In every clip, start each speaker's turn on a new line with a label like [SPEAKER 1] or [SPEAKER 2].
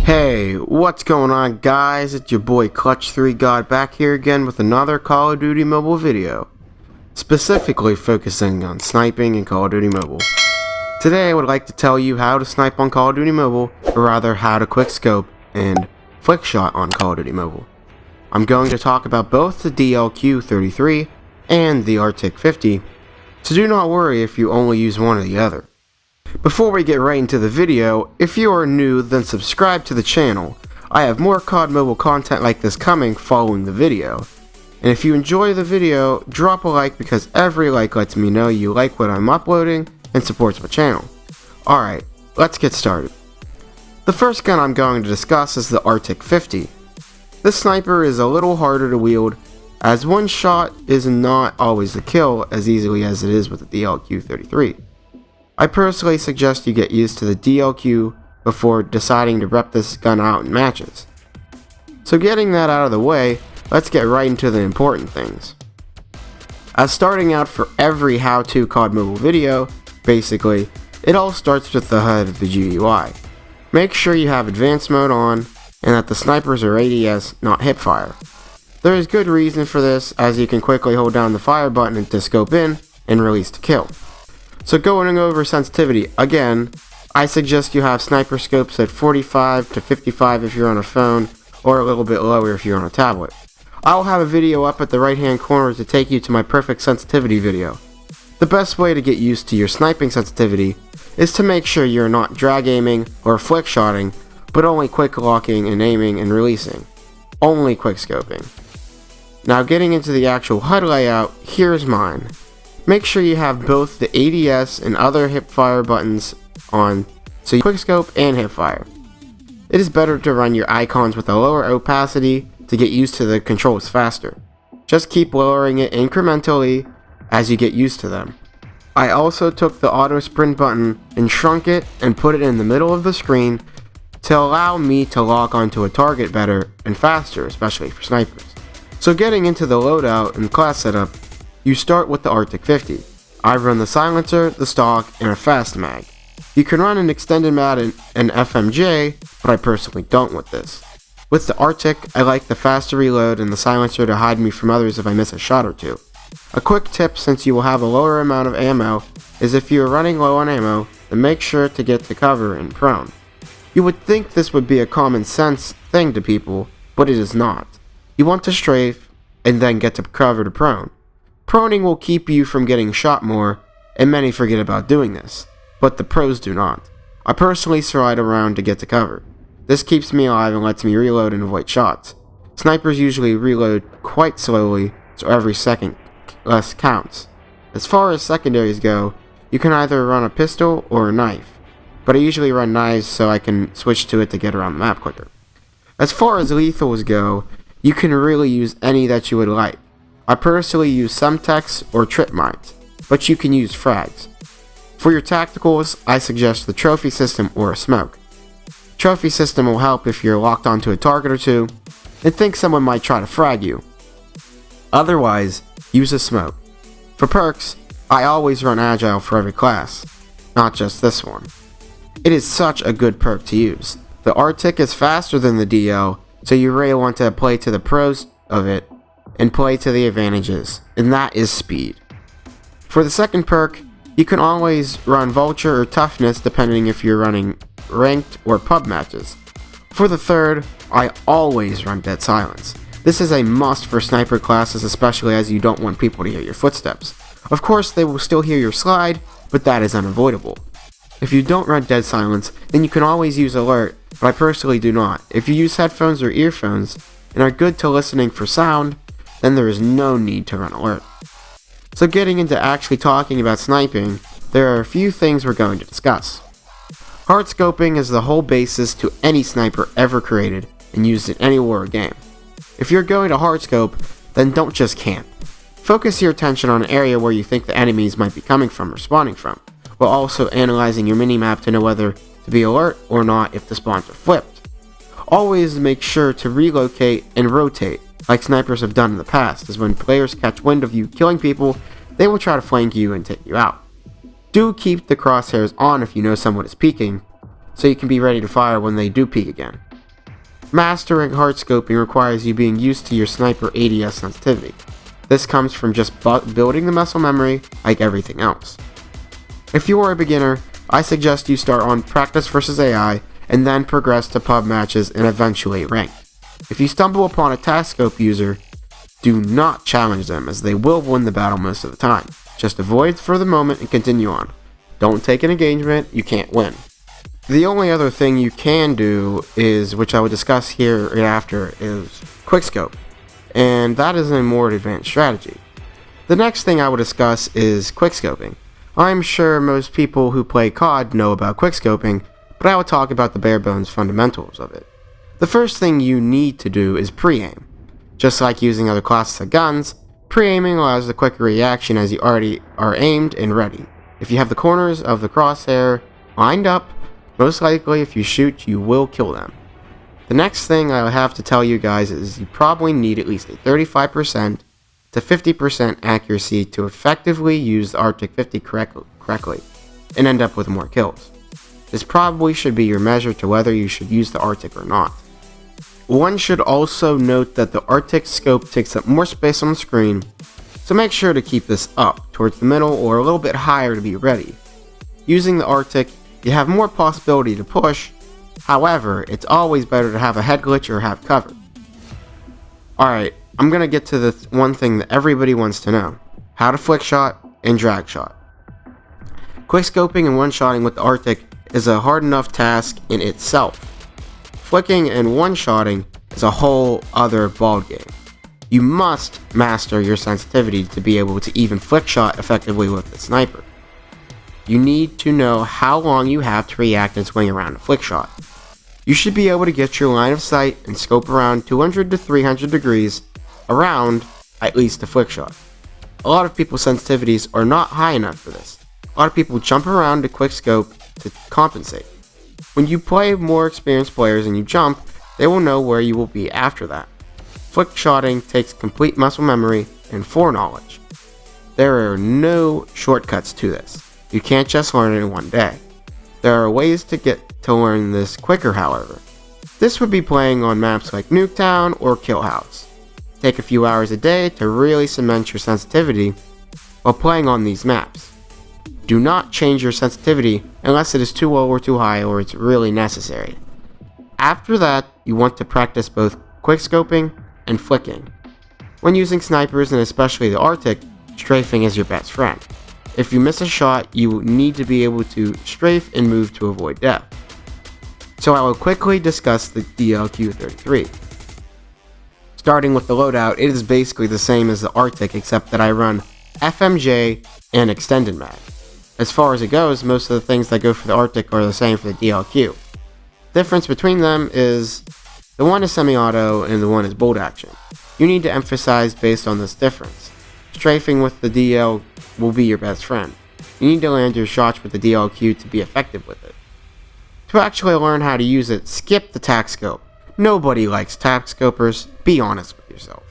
[SPEAKER 1] Hey, what's going on guys? It's your boy ClutchThreeGod back here again with another Call of Duty Mobile video, specifically focusing on sniping in Call of Duty Mobile. Today I would like to tell you how to snipe on Call of Duty Mobile, or rather how to quickscope and flickshot on Call of Duty Mobile. I'm going to talk about both the DLQ-33 and the Arctic 50, so do not worry if you only use one or the other. Before we get right into the video, if you are new, then subscribe to the channel. I have more COD Mobile content like this coming following the video. And if you enjoy the video, drop a like because every like lets me know you like what I'm uploading and supports my channel. Alright, let's get started. The first gun I'm going to discuss is the Arctic 50. This sniper is a little harder to wield, as one shot is not always the kill as easily as it is with the DLQ-33. I personally suggest you get used to the DLQ before deciding to rep this gun out in matches. So getting that out of the way, let's get right into the important things. As starting out for every how-to COD Mobile video, basically, it all starts with the HUD of the GUI. Make sure you have advanced mode on, and that the snipers are ADS, not hipfire. There is good reason for this, as you can quickly hold down the fire button to scope in and release to kill. So going over sensitivity, again, I suggest you have sniper scopes at 45 to 55 if you're on a phone, or a little bit lower if you're on a tablet. I'll have a video up at the right hand corner to take you to my perfect sensitivity video. The best way to get used to your sniping sensitivity is to make sure you're not drag aiming or flick shotting, but only quick locking and aiming and releasing. Only quick scoping. Now getting into the actual HUD layout, here's mine. Make sure you have both the ADS and other hipfire buttons on, so you quickscope and hipfire. It is better to run your icons with a lower opacity to get used to the controls faster. Just keep lowering it incrementally as you get used to them. I also took the auto sprint button and shrunk it and put it in the middle of the screen to allow me to lock onto a target better and faster, especially for snipers. So getting into the loadout and class setup, you start with the Arctic 50. I run the silencer, the stock, and a fast mag. You can run an extended mag and FMJ, but I personally don't with this. With the Arctic, I like the faster reload and the silencer to hide me from others if I miss a shot or two. A quick tip, since you will have a lower amount of ammo, is if you are running low on ammo, then make sure to get to cover in prone. You would think this would be a common sense thing to people, but it is not. You want to strafe, and then get to cover to prone. Proning will keep you from getting shot more, and many forget about doing this, but the pros do not. I personally slide around to get to cover. This keeps me alive and lets me reload and avoid shots. Snipers usually reload quite slowly, so every second less counts. As far as secondaries go, you can either run a pistol or a knife, but I usually run knives so I can switch to it to get around the map quicker. As far as lethals go, you can really use any that you would like. I personally use Semtex or trip mines, but you can use frags. For your tacticals, I suggest the trophy system or a smoke. Trophy system will help if you're locked onto a target or two and think someone might try to frag you. Otherwise, use a smoke. For perks, I always run agile for every class, not just this one. It is such a good perk to use. The Arctic is faster than the DL, so you really want to play to the pros of it and play to the advantages, and that is speed. For the second perk, you can always run Vulture or Toughness depending if you're running ranked or pub matches. For the third, I always run Dead Silence. This is a must for sniper classes, especially as you don't want people to hear your footsteps. Of course, they will still hear your slide, but that is unavoidable. If you don't run Dead Silence, then you can always use Alert, but I personally do not. If you use headphones or earphones and are good to listening for sound, then there is no need to run Alert. So getting into actually talking about sniping, there are a few things we're going to discuss. Hard scoping is the whole basis to any sniper ever created and used in any war game. If you're going to hard scope, then don't just camp. Focus your attention on an area where you think the enemies might be coming from or spawning from, while also analyzing your minimap to know whether to be alert or not if the spawns are flipped. Always make sure to relocate and rotate, like snipers have done in the past, as when players catch wind of you killing people, they will try to flank you and take you out. Do keep the crosshairs on if you know someone is peeking, so you can be ready to fire when they do peek again. Mastering hard scoping requires you being used to your sniper ADS sensitivity. This comes from just building the muscle memory like everything else. If you are a beginner, I suggest you start on practice versus AI and then progress to pub matches and eventually rank. If you stumble upon a task scope user, do not challenge them as they will win the battle most of the time. Just avoid for the moment and continue on. Don't take an engagement you can't win. The only other thing you can do is, which I will discuss here right after, is QUICKSCOPE, and that is a more advanced strategy. The next thing I will discuss is quickscoping. I'm sure most people who play COD know about quickscoping, but I will talk about the bare bones fundamentals of it. The first thing you need to do is pre-aim. Just like using other classes of guns, pre-aiming allows the quicker reaction as you already are aimed and ready. If you have the corners of the crosshair lined up, most likely if you shoot you will kill them. The next thing I have to tell you guys is you probably need at least a 35% to 50% accuracy to effectively use the Arctic 50 correctly and end up with more kills. This probably should be your measure to whether you should use the Arctic or not. One should also note that the Arctic scope takes up more space on the screen, so make sure to keep this up towards the middle or a little bit higher to be ready. Using the Arctic, you have more possibility to push, however, it's always better to have a head glitch or have cover. Alright, I'm gonna get to the one thing that everybody wants to know: how to flick shot and drag shot. Quickscoping and one-shotting with the Arctic is a hard enough task in itself. Flicking and one-shotting is a whole other ballgame. You must master your sensitivity to be able to even flick shot effectively with the sniper. You need to know how long you have to react and swing around a flick shot. You should be able to get your line of sight and scope around 200 to 300 degrees around at least a flick shot. A lot of people's sensitivities are not high enough for this. A lot of people jump around to quick scope to compensate. When you play more experienced players and you jump, they will know where you will be after that. Flick shotting takes complete muscle memory and foreknowledge. There are no shortcuts to this. You can't just learn it in one day. There are ways to get to learn this quicker, however. This would be playing on maps like Nuketown or Kill House. Take a few hours a day to really cement your sensitivity while playing on these maps. Do not change your sensitivity unless it is too low or too high or it's really necessary. After that, you want to practice both quickscoping and flicking. When using snipers and especially the Arctic, strafing is your best friend. If you miss a shot, you need to be able to strafe and move to avoid death. So I will quickly discuss the DLQ-33. Starting with the loadout, it is basically the same as the Arctic except that I run FMJ and extended mag. As far as it goes, most of the things that go for the Arctic are the same for the DLQ. Difference between them is the one is semi-auto and the one is bolt action. You need to emphasize based on this difference. Strafing with the DL will be your best friend. You need to land your shots with the DLQ to be effective with it. To actually learn how to use it, skip the tac scope. Nobody likes tac scopers, be honest with yourself.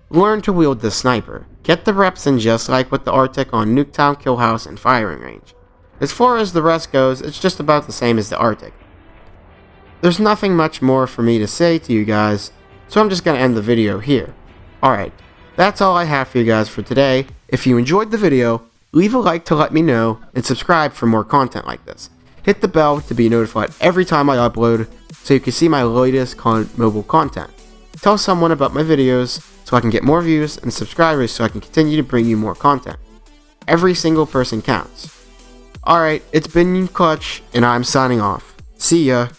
[SPEAKER 1] Learn to wield the sniper. Get the reps in just like with the Arctic on Nuketown, Kill House, and firing range. As far as the rest goes, it's just about the same as the Arctic. There's nothing much more for me to say to you guys, so I'm just going to end the video here. Alright, that's all I have for you guys for today. If you enjoyed the video, leave a like to let me know, and subscribe for more content like this. Hit the bell to be notified every time I upload, so you can see my latest mobile content. Tell someone about my videos, so I can get more views and subscribers so I can continue to bring you more content. Every single person counts. Alright, it's been Clutch, and I'm signing off. See ya.